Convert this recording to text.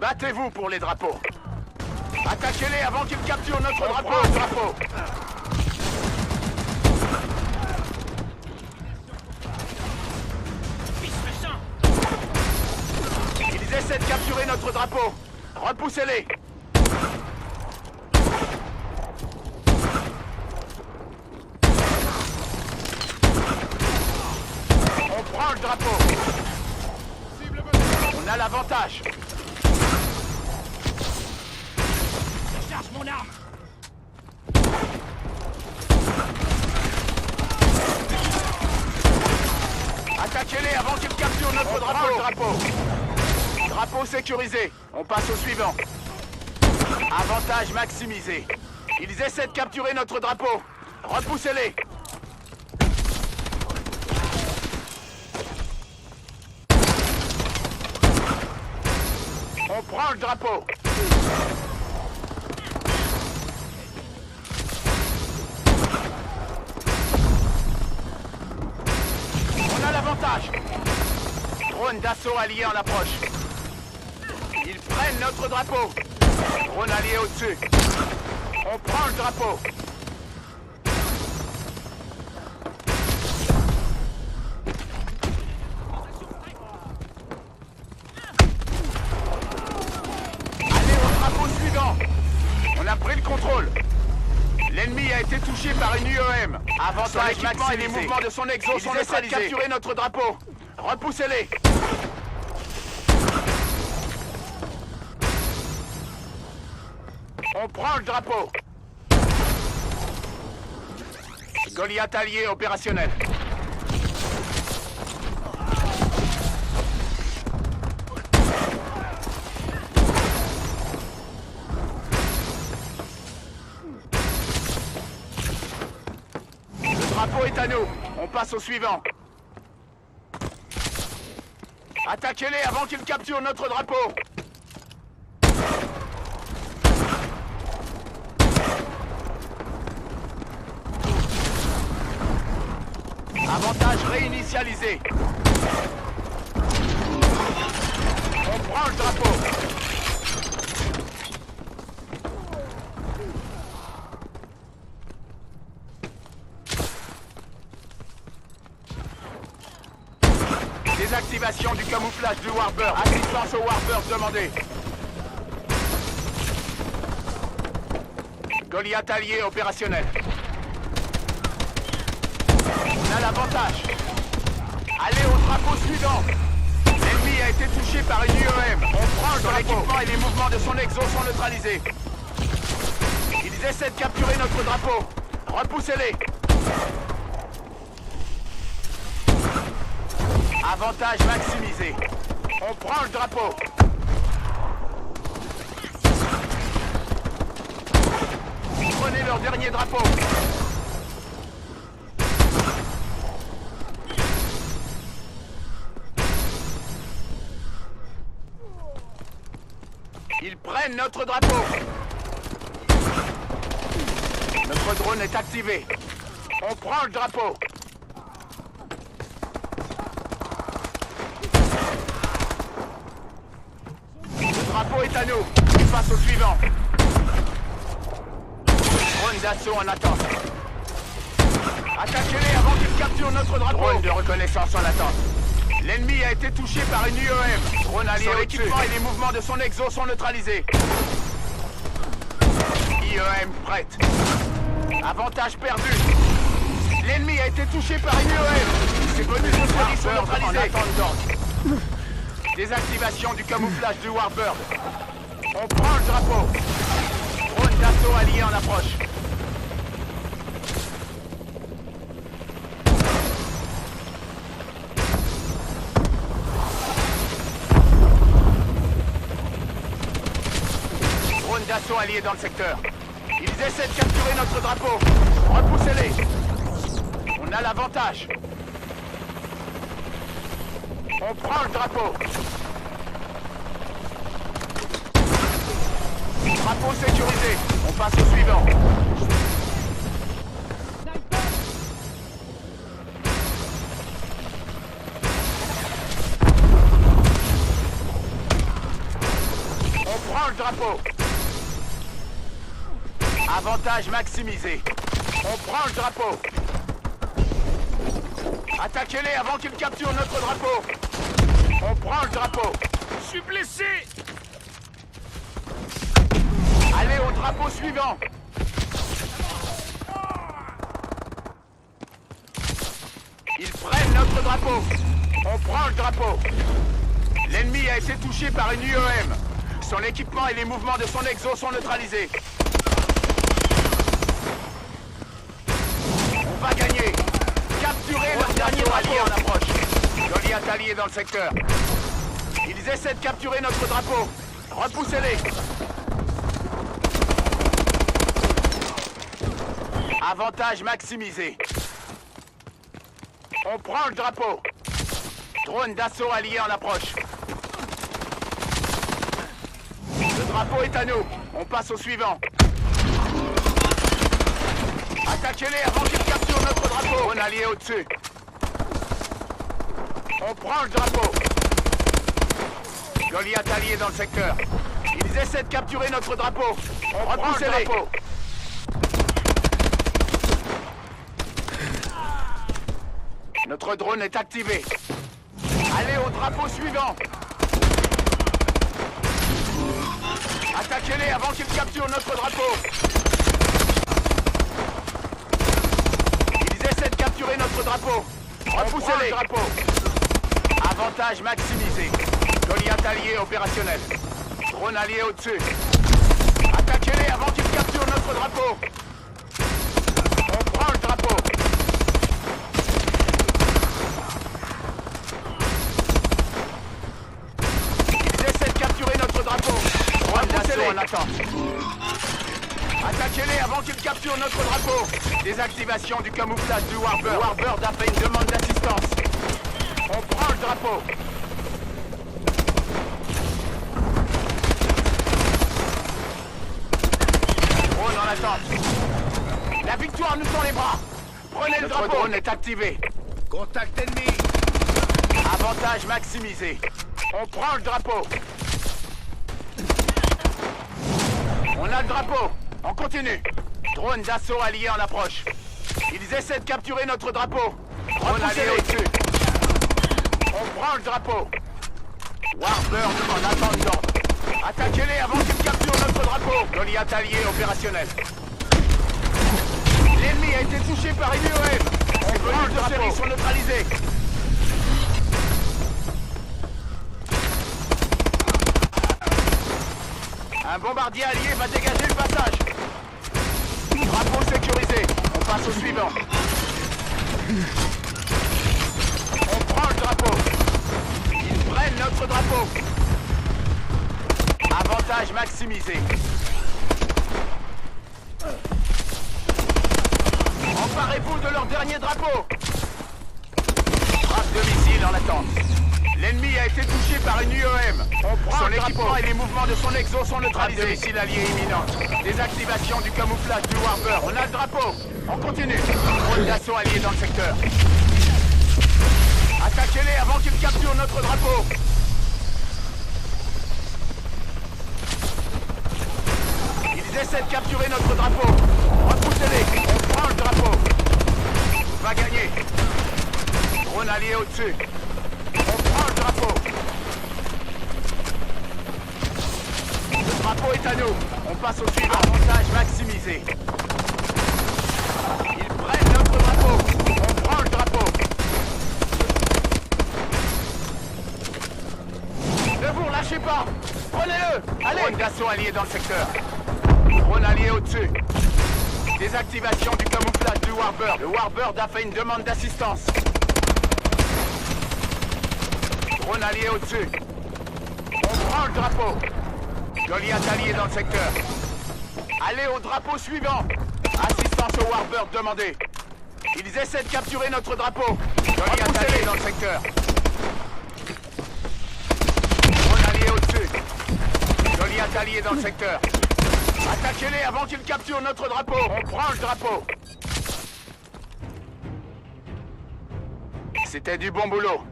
Battez-vous pour les drapeaux. Attaquez-les avant qu'ils capturent notre drapeau. Ils essaient de capturer notre drapeau. Repoussez-les. On prend le drapeau. On a l'avantage. Je charge mon arme. Attaquez-les avant qu'ils capturent notre drapeau. Drapeau sécurisé. On passe au suivant. Avantage maximisé. Ils essaient de capturer notre drapeau. Repoussez-les. On prend le drapeau. On a l'avantage. Drone d'assaut allié en approche. Ils prennent notre drapeau. Drone allié au-dessus. On prend le drapeau. Allez au drapeau suivant. On a pris le contrôle. L'ennemi a été touché par une UEM. Avantage l'équipement et les mouvements de son exo sont neutralisés. Ils essaient de capturer notre drapeau. Repoussez-les. On prend le drapeau. Goliath allié opérationnel. Le drapeau est à nous. On passe au suivant. Attaquez-les avant qu'ils capturent notre drapeau. Avantage réinitialisé. On prend le drapeau. Désactivation du camouflage du Warbird. Assistance au Warbird demandée. Goliath allié opérationnel. On a l'avantage. Allez au drapeau suivant. L'ennemi a été touché par une UEM. On prend le drapeau. L'équipement et les mouvements de son exo sont neutralisés. Ils essaient de capturer notre drapeau. Repoussez-les. Avantage maximisé. On prend le drapeau. Prenez leur dernier drapeau. Ils prennent notre drapeau. Notre drone est activé. On prend le drapeau. Le drapeau est à nous. On passe au suivant. Drone d'assaut en attente. Attaquez-les avant qu'ils capturent notre drapeau. Drone de reconnaissance en attente. L'ennemi a été touché par une UEM. Drone allié au équipement et les mouvements de son exo sont neutralisés. IEM prête. Avantage perdu. L'ennemi a été touché par une UEM. Ses bonus de série sont neutralisés. Désactivation du camouflage du Warbird. On prend le drapeau. Drone d'assaut allié en approche. Drone d'assaut allié dans le secteur. Ils essaient de capturer notre drapeau. Repoussez-les. On a l'avantage. On prend le drapeau. Drapeau sécurisé. On passe au suivant. On prend le drapeau. Avantage maximisé. On prend le drapeau. Attaquez-les avant qu'ils capturent notre drapeau. On prend le drapeau. Je suis blessé. Allez au drapeau suivant. Ils prennent notre drapeau. On prend le drapeau. L'ennemi a été touché par une UEM. Son équipement et les mouvements de son exo sont neutralisés. On va gagner. Capturez leur dernier allié en approche. Goliath allié dans le secteur. Ils essaient de capturer notre drapeau. Repoussez-les. Avantage maximisé. On prend le drapeau. Drone d'assaut allié en approche. Le drapeau est à nous. On passe au suivant. Attaquez-les avant qu'ils capturent notre drapeau. Drone allié au-dessus. On prend le drapeau. Goliath allié dans le secteur. Ils essaient de capturer notre drapeau. On reprend le drapeau. Notre drone est activé. Allez au drapeau suivant. Attaquez-les avant qu'ils capturent notre drapeau. Ils essaient de capturer notre drapeau. Repoussez-les. Drapeau. Avantage maximisé. Goliath allié opérationnel. Drone allié au-dessus. Attaquez-les avant qu'ils capturent notre drapeau. On prend le drapeau. Ils essaient de capturer notre drapeau. Drone d'assaut en attente. Attaquez-les avant qu'ils capturent notre drapeau. Désactivation du camouflage du Warbird. Warbird a fait une demande d'assistance. On prend le drapeau. Drone en attente. La victoire nous tend les bras. Prenez le drapeau. Drone est activé. Contact ennemi. Avantage maximisé. On prend le drapeau. On a le drapeau. On continue. Drone d'assaut allié en approche. Ils essaient de capturer notre drapeau. Drone allié au-dessus. On prend le drapeau. Warbird en attente d'ordre. Attaquez-les avant qu'ils capturent notre drapeau. Goliath allié opérationnel. L'ennemi a été touché par une UEM. Ses bonus de série sont neutralisés. Un bombardier allié va dégager le passage. Drapeau sécurisé. On passe au suivant. On prend le drapeau. Ils prennent notre drapeau. Avantage maximisé. Emparez-vous de leur dernier drapeau. Frappe de missile en attente. L'ennemi a été touché par une UEM. On prend son équipement et les mouvements de son exo sont neutralisés. Frappe de missile allié imminente. Désactivation du camouflage du Warbird. On a le drapeau. On continue. Drone d'assaut allié dans le secteur. Attaquez-les avant qu'ils capturent notre drapeau. Ils essaient de capturer notre drapeau. Repoussez-les. On prend le drapeau. On va gagner. Drone allié au-dessus. On prend le drapeau. Le drapeau est à nous. On passe au suivant. Avantage maximisé. Ils prennent notre drapeau. On prend le drapeau. Ne vous relâchez pas. Prenez-le. Allez. Drone d'assaut allié dans le secteur. Drone allié au-dessus. Désactivation du camouflage du Warbird. Le Warbird a fait une demande d'assistance. Drone allié au-dessus. On prend le drapeau. Goliath allié dans le secteur. Allez au drapeau suivant. Assistance au Warbird demandée. Ils essaient de capturer notre drapeau. Goliath allié dans le secteur. Drone allié au-dessus. Goliath allié dans le secteur. Attaquez-les avant qu'ils capturent notre drapeau. On prend le drapeau. C'était du bon boulot.